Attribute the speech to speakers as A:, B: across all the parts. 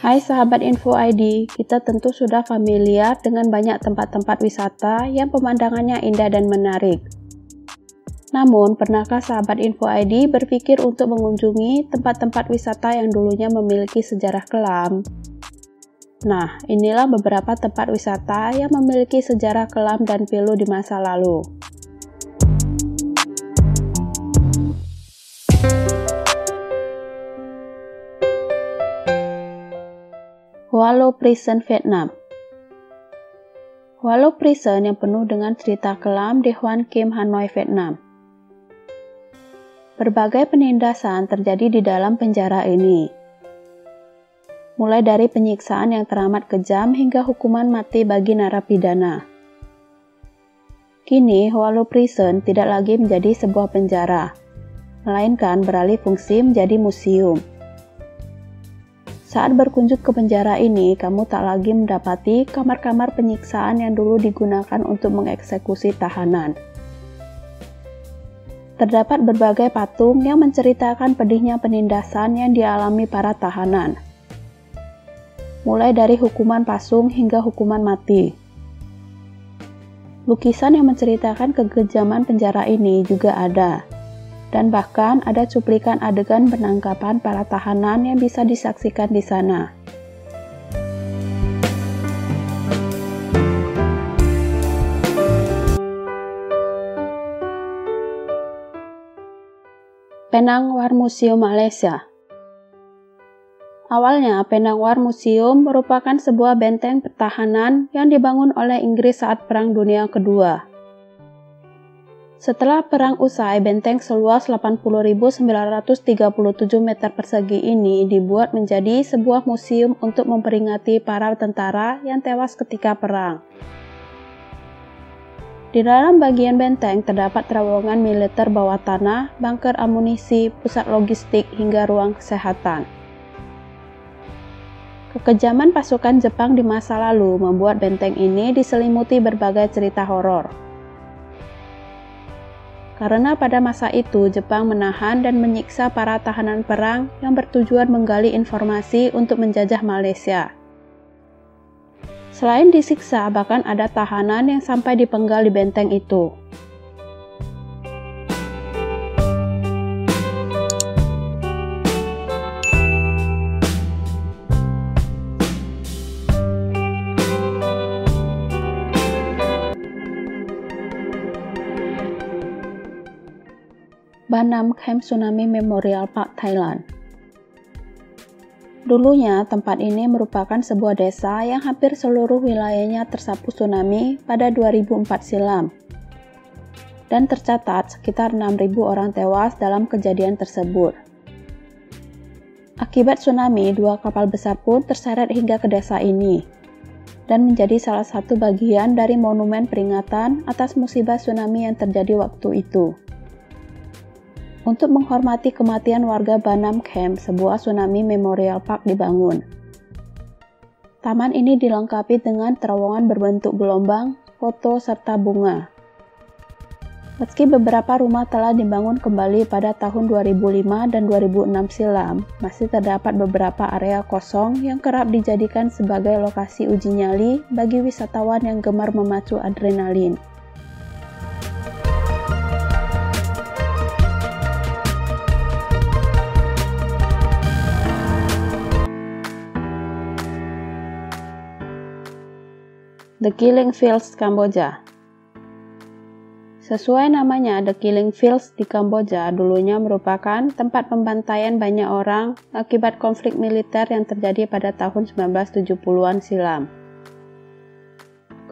A: Hai sahabat Info ID, kita tentu sudah familiar dengan banyak tempat-tempat wisata yang pemandangannya indah dan menarik. Namun, pernahkah sahabat Info ID berpikir untuk mengunjungi tempat-tempat wisata yang dulunya memiliki sejarah kelam? Nah, inilah beberapa tempat wisata yang memiliki sejarah kelam dan pilu di masa lalu. Hoa Lo Prison, Vietnam. Hoa Lo Prison yang penuh dengan cerita kelam di Hoan Kiem, Hanoi, Vietnam. Berbagai penindasan terjadi di dalam penjara ini. Mulai dari penyiksaan yang teramat kejam hingga hukuman mati bagi narapidana. Kini, Hoa Lo Prison tidak lagi menjadi sebuah penjara, melainkan beralih fungsi menjadi museum. Saat berkunjung ke penjara ini, kamu tak lagi mendapati kamar-kamar penyiksaan yang dulu digunakan untuk mengeksekusi tahanan. Terdapat berbagai patung yang menceritakan pedihnya penindasan yang dialami para tahanan. Mulai dari hukuman pasung hingga hukuman mati. Lukisan yang menceritakan kekejaman penjara ini juga ada. Dan bahkan ada cuplikan adegan penangkapan para tahanan yang bisa disaksikan di sana. Penang War Museum, Malaysia. Awalnya, Penang War Museum merupakan sebuah benteng pertahanan yang dibangun oleh Inggris saat Perang Dunia Kedua. Setelah perang usai, benteng seluas 80.937 meter persegi ini dibuat menjadi sebuah museum untuk memperingati para tentara yang tewas ketika perang. Di dalam bagian benteng terdapat terowongan militer bawah tanah, bunker amunisi, pusat logistik, hingga ruang kesehatan. Kekejaman pasukan Jepang di masa lalu membuat benteng ini diselimuti berbagai cerita horor. Karena pada masa itu Jepang menahan dan menyiksa para tahanan perang yang bertujuan menggali informasi untuk menjajah Malaysia. Selain disiksa, bahkan ada tahanan yang sampai dipenggal di benteng itu. Ba Nam Camp Tsunami Memorial Park, Thailand. Dulunya, tempat ini merupakan sebuah desa yang hampir seluruh wilayahnya tersapu tsunami pada 2004 silam. Dan tercatat sekitar 6.000 orang tewas dalam kejadian tersebut. Akibat tsunami, 2 kapal besar pun terseret hingga ke desa ini, dan menjadi salah satu bagian dari monumen peringatan atas musibah tsunami yang terjadi waktu itu. Untuk menghormati kematian warga Ba Nam Camp, sebuah Tsunami Memorial Park dibangun. Taman ini dilengkapi dengan terowongan berbentuk gelombang, foto, serta bunga. Meski beberapa rumah telah dibangun kembali pada tahun 2005 dan 2006 silam, masih terdapat beberapa area kosong yang kerap dijadikan sebagai lokasi uji nyali bagi wisatawan yang gemar memacu adrenalin. The Killing Fields, Kamboja. Sesuai namanya, The Killing Fields di Kamboja dulunya merupakan tempat pembantaian banyak orang akibat konflik militer yang terjadi pada tahun 1970-an silam.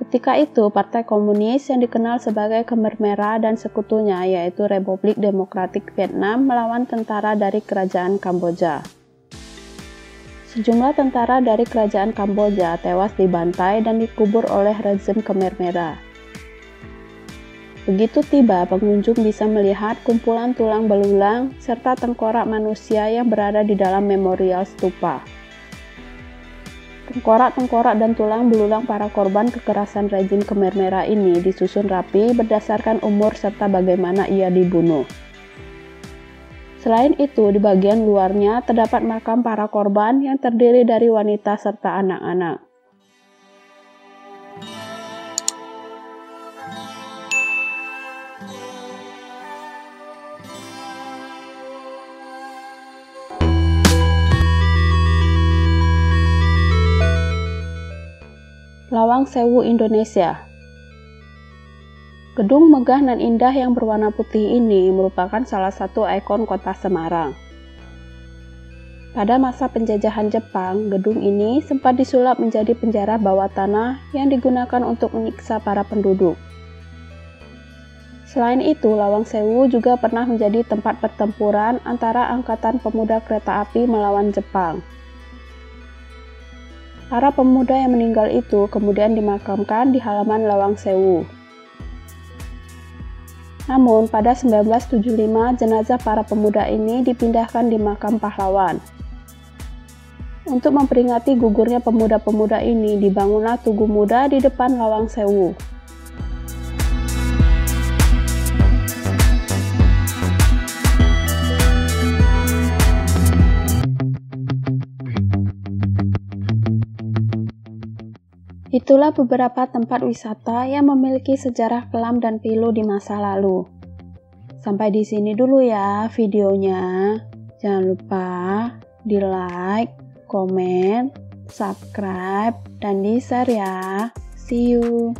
A: Ketika itu, Partai Komunis yang dikenal sebagai Khmer Merah dan sekutunya yaitu Republik Demokratik Vietnam melawan tentara dari Kerajaan Kamboja. Sejumlah tentara dari kerajaan Kamboja tewas dibantai dan dikubur oleh rezim Khmer Merah. Begitu tiba, pengunjung bisa melihat kumpulan tulang belulang serta tengkorak manusia yang berada di dalam memorial stupa. Tengkorak-tengkorak dan tulang belulang para korban kekerasan rezim Khmer Merah ini disusun rapi berdasarkan umur serta bagaimana ia dibunuh. Selain itu, di bagian luarnya terdapat makam para korban yang terdiri dari wanita serta anak-anak. Lawang Sewu, Indonesia. Gedung megah dan indah yang berwarna putih ini merupakan salah satu ikon kota Semarang. Pada masa penjajahan Jepang, gedung ini sempat disulap menjadi penjara bawah tanah yang digunakan untuk menyiksa para penduduk. Selain itu, Lawang Sewu juga pernah menjadi tempat pertempuran antara Angkatan Pemuda Kereta Api melawan Jepang. Para pemuda yang meninggal itu kemudian dimakamkan di halaman Lawang Sewu. Namun, pada 1975, jenazah para pemuda ini dipindahkan di makam pahlawan. Untuk memperingati gugurnya pemuda-pemuda ini, dibangunlah Tugu Muda di depan Lawang Sewu. Itulah beberapa tempat wisata yang memiliki sejarah kelam dan pilu di masa lalu. Sampai di sini dulu ya videonya. Jangan lupa di like, komen, subscribe, dan di share ya. See you.